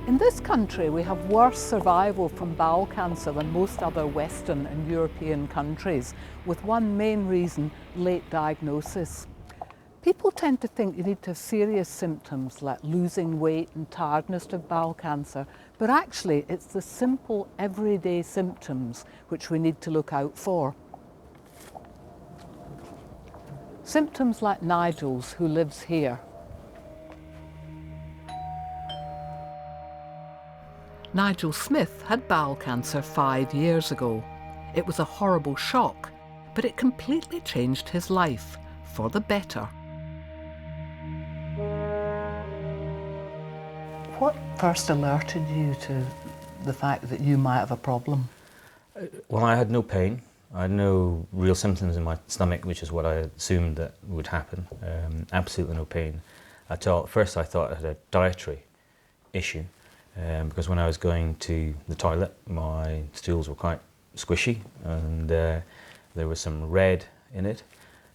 In this country, we have worse survival from bowel cancer than most other Western and European countries, with one main reason: late diagnosis. People tend to think you need to have serious symptoms like losing weight and tiredness to have bowel cancer, but actually it's the simple everyday symptoms which we need to look out for. Symptoms like Nigel's, who lives here. Nigel Smith had bowel cancer 5 years ago. It was a horrible shock, but it completely changed his life for the better. What first alerted you to the fact that you might have a problem? Well, I had no pain. I had no real symptoms in my stomach, which is what I assumed that would happen. Absolutely no pain at all. At first I thought I had a dietary issue, because when I was going to the toilet, my stools were quite squishy and there was some red in it.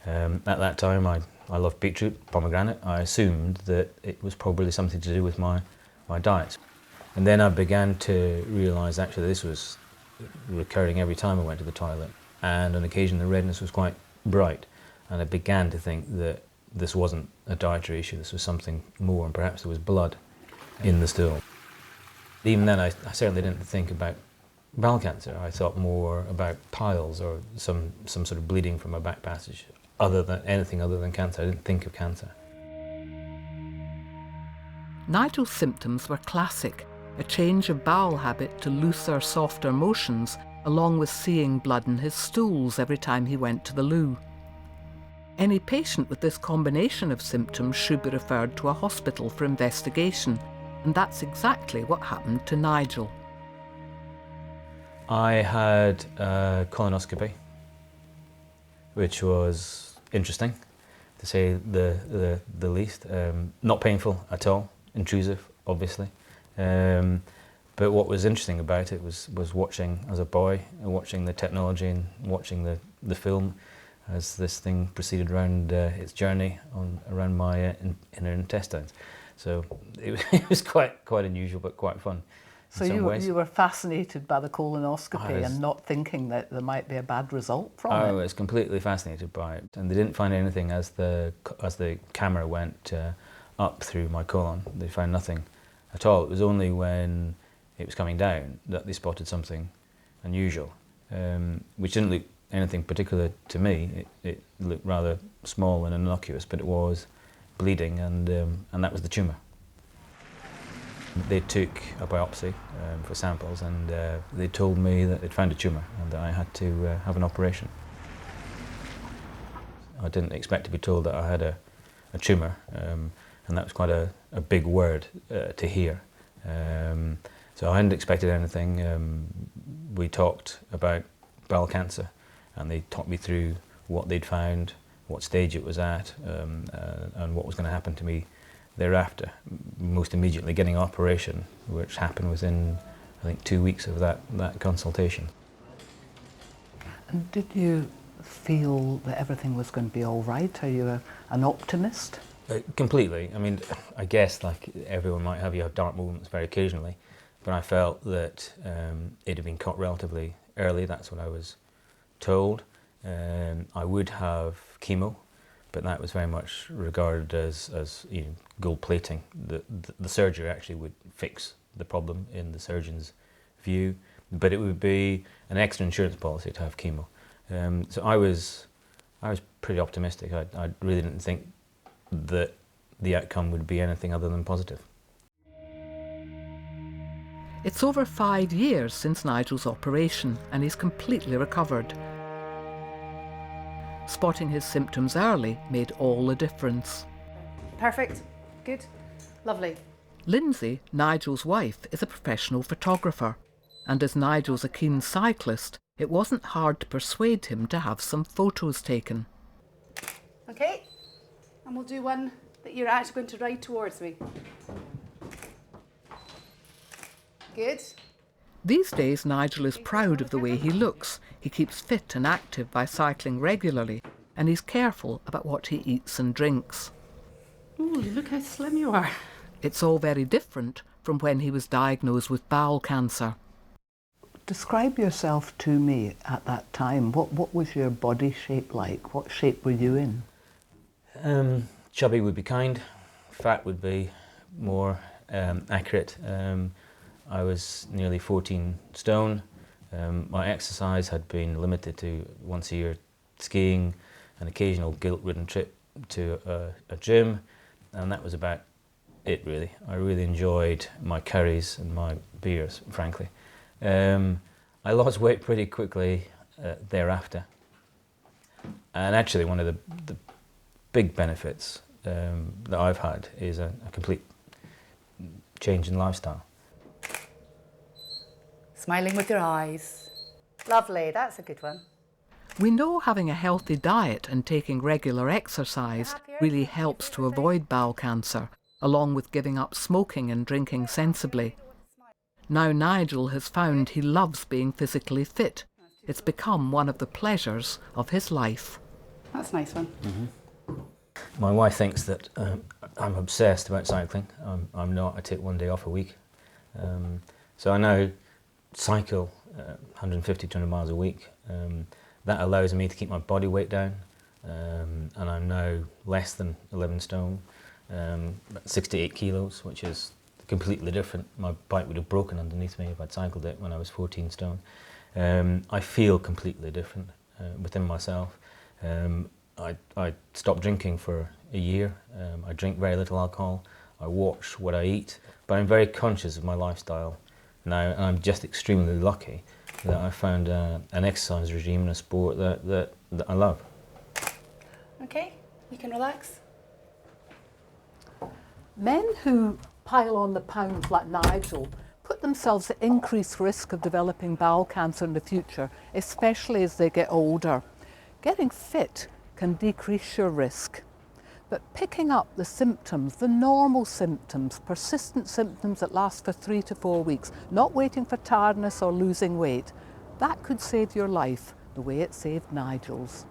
At that time I loved beetroot, pomegranate. I assumed that it was probably something to do with my diet. And then I began to realise actually this was recurring every time I went to the toilet, and on occasion the redness was quite bright, and I began to think that this wasn't a dietary issue, this was something more, and perhaps there was blood in the stool. Even then I certainly didn't think about bowel cancer. I thought more about piles or some sort of bleeding from a back passage, anything other than cancer. I didn't think of cancer. Nigel's symptoms were classic: a change of bowel habit to looser, softer motions, along with seeing blood in his stools every time he went to the loo. Any patient with this combination of symptoms should be referred to a hospital for investigation, and that's exactly what happened to Nigel. I had a colonoscopy, which was interesting, to say the least. Not painful at all, intrusive, obviously. But what was interesting about it was watching, as a boy, watching the technology and watching the film as this thing proceeded around its journey around my inner intestines. So it was quite unusual, but quite fun. So you were fascinated by the colonoscopy and not thinking that there might be a bad result from it? I was completely fascinated by it, and they didn't find anything as the camera went up through my colon. They found nothing at all. It was only when it was coming down that they spotted something unusual, which didn't look anything particular to me. It looked rather small and innocuous, but it was bleeding, and that was the tumour. They took a biopsy for samples, and they told me that they'd found a tumour and that I had to have an operation. I didn't expect to be told that I had a tumour, and that was quite a big word to hear. So I hadn't expected anything. We talked about bowel cancer, and they talked me through what they'd found, what stage it was at, and what was going to happen to me thereafter. Most immediately getting an operation, which happened within, I think, 2 weeks of that consultation. And did you feel that everything was going to be all right? Are you an optimist? Completely. I mean, I guess like everyone might have, you have dark moments very occasionally, but I felt that it had been caught relatively early. That's what I was told. I would have chemo, but that was very much regarded as you know, gold plating. The surgery actually would fix the problem in the surgeon's view, but it would be an extra insurance policy to have chemo. So I was pretty optimistic. I really didn't think that the outcome would be anything other than positive. It's over 5 years since Nigel's operation, and he's completely recovered. Spotting his symptoms early made all the difference. Perfect. Good. Lovely. Lindsay, Nigel's wife, is a professional photographer, and as Nigel's a keen cyclist, it wasn't hard to persuade him to have some photos taken. Okay. And we'll do one that you're actually going to ride towards me. Good. These days, Nigel is proud of the way he looks. He keeps fit and active by cycling regularly, and he's careful about what he eats and drinks. Oh, look how slim you are. It's all very different from when he was diagnosed with bowel cancer. Describe yourself to me at that time. What was your body shape like? What shape were you in? Chubby would be kind, fat would be more accurate. I was nearly 14 stone. My exercise had been limited to once a year skiing, an occasional guilt-ridden trip to a gym, and that was about it really. I really enjoyed my curries and my beers, frankly. I lost weight pretty quickly thereafter, and actually one of the big benefits that I've had is a complete change in lifestyle. Smiling with your eyes. Lovely, that's a good one. We know having a healthy diet and taking regular exercise really helps to avoid bowel cancer, along with giving up smoking and drinking sensibly. Now Nigel has found he loves being physically fit. It's become one of the pleasures of his life. That's a nice one. Mm-hmm. My wife thinks that I'm obsessed about cycling. I'm not. I take one day off a week. So I now cycle 150, 200 miles a week. That allows me to keep my body weight down, and I'm now less than 11 stone, 68 kilos, which is completely different. My bike would have broken underneath me if I'd cycled it when I was 14 stone. I feel completely different within myself. I stopped drinking for a year. I drink very little alcohol. I watch what I eat, but I'm very conscious of my lifestyle now, and I'm just extremely lucky that I found an exercise regime and a sport that I love. Okay, you can relax. Men who pile on the pounds like Nigel put themselves at increased risk of developing bowel cancer in the future, especially as they get older. Getting fit can decrease your risk, but picking up the symptoms, the normal symptoms, persistent symptoms that last for 3 to 4 weeks, not waiting for tiredness or losing weight, that could save your life the way it saved Nigel's.